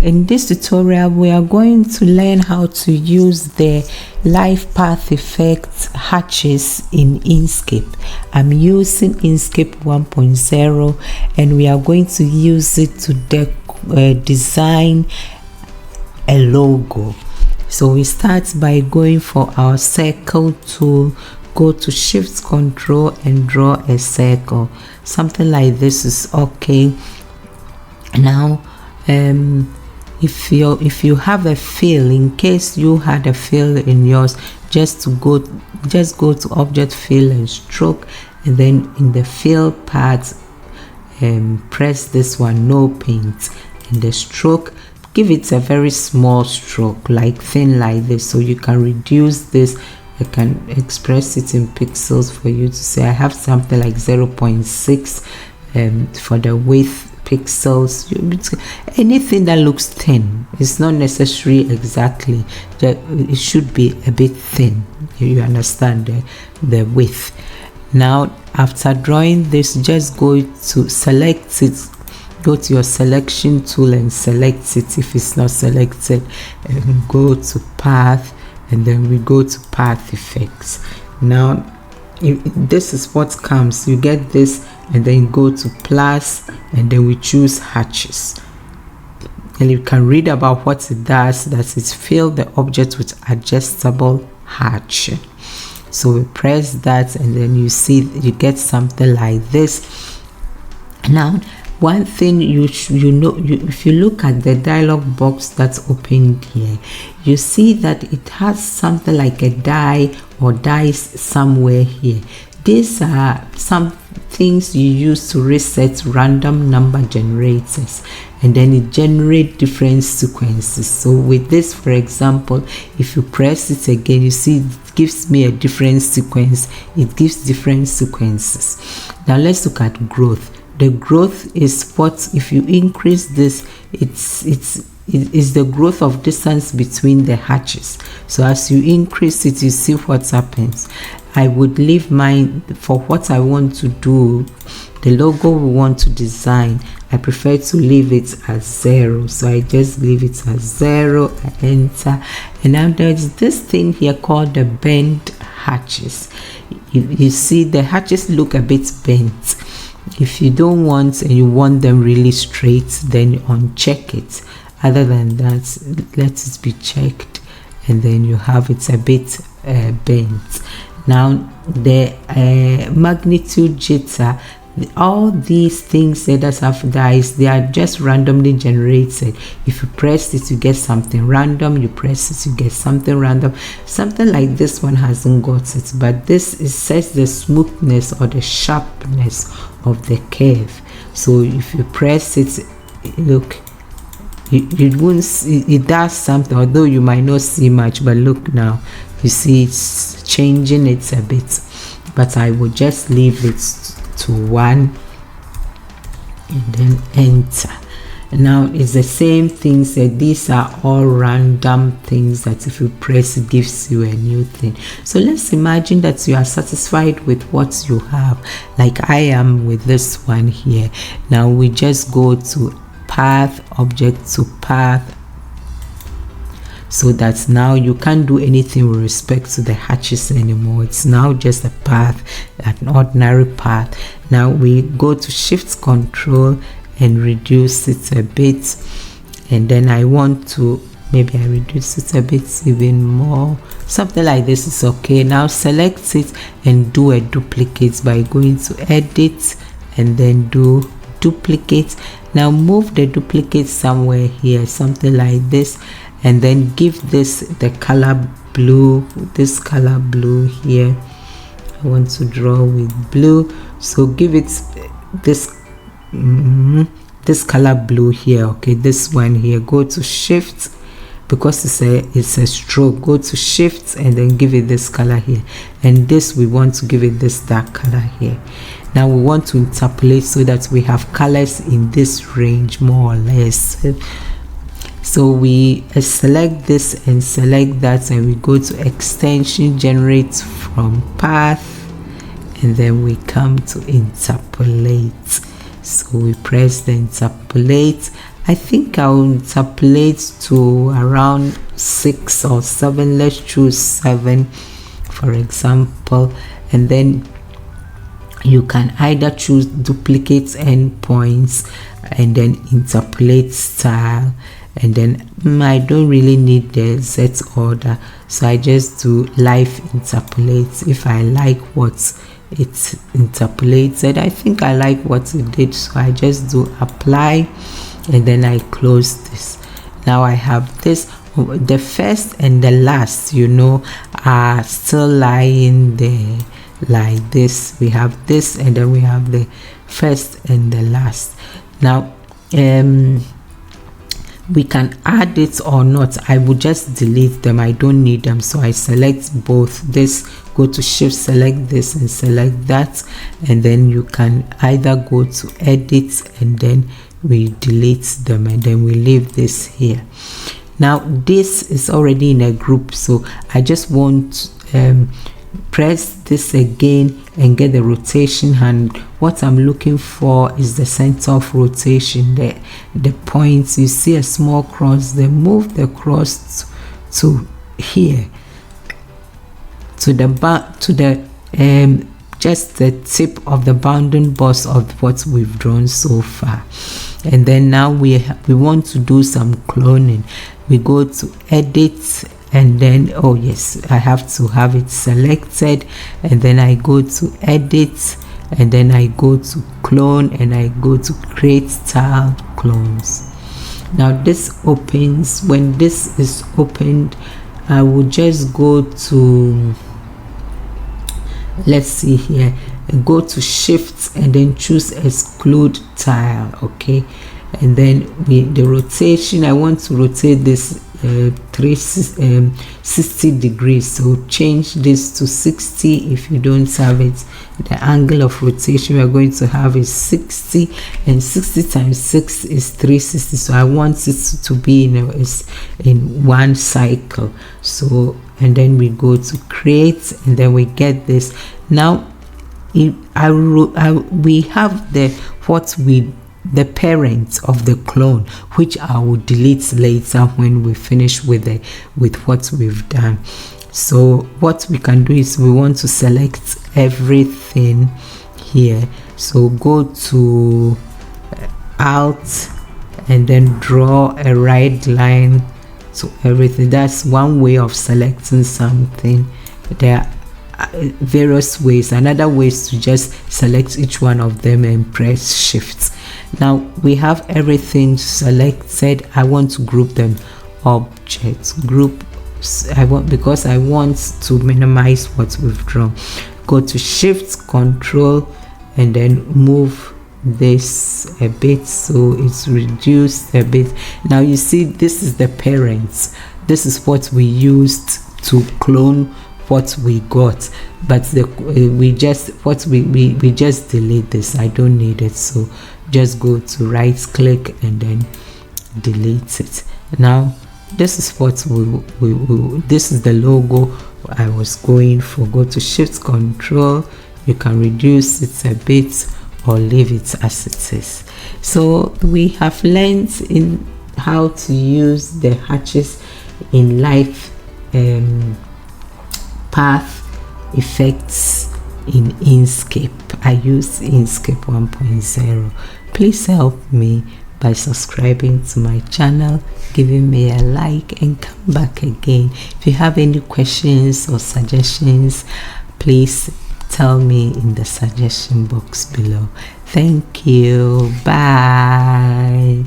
In this tutorial, we are going to learn how to use the live path effect hatches in Inkscape. I'm using Inkscape 1.0 and we are going to use it to design a logo. So we start by going for our circle tool, go to Shift Control and draw a circle. Something like this is okay. Now if you have a fill, in case you had a fill in yours, just go to object fill and stroke, and then in the fill part press this one, no paint, and the stroke, give it a very small stroke, like thin like this, so you can reduce this. I can express it in pixels for you to see. I have something like 0.6 for the width pixels. Anything that looks thin, it's not necessary exactly, it should be a bit thin. You understand the width. Now after drawing this, just go to select it, go to your selection tool and select it. If it's not selected, go to path, and then we go to path effects. Now this is what comes, you get this, and then go to plus, and then we choose hatches, and you can read about what it does. That is fill the object with adjustable hatch. So we press that, and then you see you get something like this. Now one thing if you look at the dialog box that's opened here, you see that it has something like a die or dice somewhere here. These are some things you use to reset random number generators, and then it generates different sequences. So with this, for example, if you press it again, you see it gives me a different sequence. It gives different sequences. Now let's look at growth. The growth is what, if you increase this, it is the growth of distance between the hatches. So as you increase it, you see what happens. I would leave mine for what I want to do. The logo we want to design, I prefer to leave it as 0. So I just leave it as 0. I enter, and now there's this thing here called the bent hatches. You see the hatches look a bit bent. If you don't want and you want them really straight, then you uncheck it. Other than that, let it be checked, and then you have it a bit bent. Now the magnitude jitter, all these things that have dice, they are just randomly generated. If you press it, you get something random. You press it, you get something random. Something like this one hasn't got it, but this sets the smoothness or the sharpness of the curve. So if you press it, look, you won't see, it does something, although you might not see much, but look now, you see it's changing it a bit. But I will just leave it to 1 and then enter. Now it's the same things, that these are all random things that if you press, it gives you a new thing. So let's imagine that you are satisfied with what you have, like I am with this one here. Now we just go to path, object to path, so that now you can't do anything with respect to the hatches anymore. It's now just a path, an ordinary path. Now we go to Shift Control and reduce it a bit, and then I want to, maybe I reduce it a bit even more, something like this is okay. Now select it and do a duplicate by going to edit and then do duplicate. Now move the duplicate somewhere here, something like this, and then give this the color blue, this color blue here. I want to draw with blue, so give it this this color blue here. Okay, this one here, go to Shift, because it's a stroke, go to Shift and then give it this color here, and this we want to give it this dark color here. Now we want to interpolate so that we have colors in this range more or less. So we select this and select that, and we go to extension, generate from path, and then we come to interpolate. So we press the interpolate. I think I'll interpolate to around 6 or 7. Let's choose 7 for example, and then you can either choose duplicate endpoints and then interpolate style, and then I don't really need the Z order, so I just do live interpolate. If I like what it interpolated, I think I like what it did, so I just do apply and then I close this. Now I have this, the first and the last, you know, are still lying there like this. We have this and then we have the first and the last. Now we can add it or not. I would just delete them, I don't need them, so I select both. This, go to shift, select this and select that, and then you can either go to edit and then we delete them, and then we leave this here. Now this is already in a group, so I just want press this again and get the rotation hand. What I'm looking for is the center of rotation, the points. You see a small cross, then move the cross to here, to the just the tip of the bounding boss of what we've drawn so far. And then now we want to do some cloning. We go to edit, and then, oh yes, I have to have it selected, and then I go to edit, and then I go to clone, and I go to create style clones. Now this opens. When this is opened, I will just go to, let's see here, go to shift and then choose exclude tile. Okay, and then the rotation, I want to rotate this 360 degrees, so change this to 60. If you don't have it, the angle of rotation we are going to have is 60, and 60 times 6 is 360, so I want it to be in one cycle. So, and then we go to create, and then we get this. Now we have the parent of the clone, which I will delete later when we finish with what we've done. So what we can do is we want to select everything here, so go to Alt and then draw a right line to everything. That's one way of selecting something. There are various ways. Another way is to just select each one of them and press shift. Now we have everything selected. I want to group them. Objects group, because I want to minimize what we've drawn. Go to shift control and then move this a bit so it's reduced a bit. Now you see, this is the parents. This is what we used to clone what we got, but we just delete this. I don't need it, so just go to right click and then delete it. Now this is what this is the logo I was going for. Go to shift control, you can reduce it a bit or leave it as it is. So we have learned in how to use the hatches in live path effects in Inkscape. I use Inkscape 1.0. Please help me by subscribing to my channel, giving me a like, and come back again. If you have any questions or suggestions, please tell me in the suggestion box below. Thank you. Bye.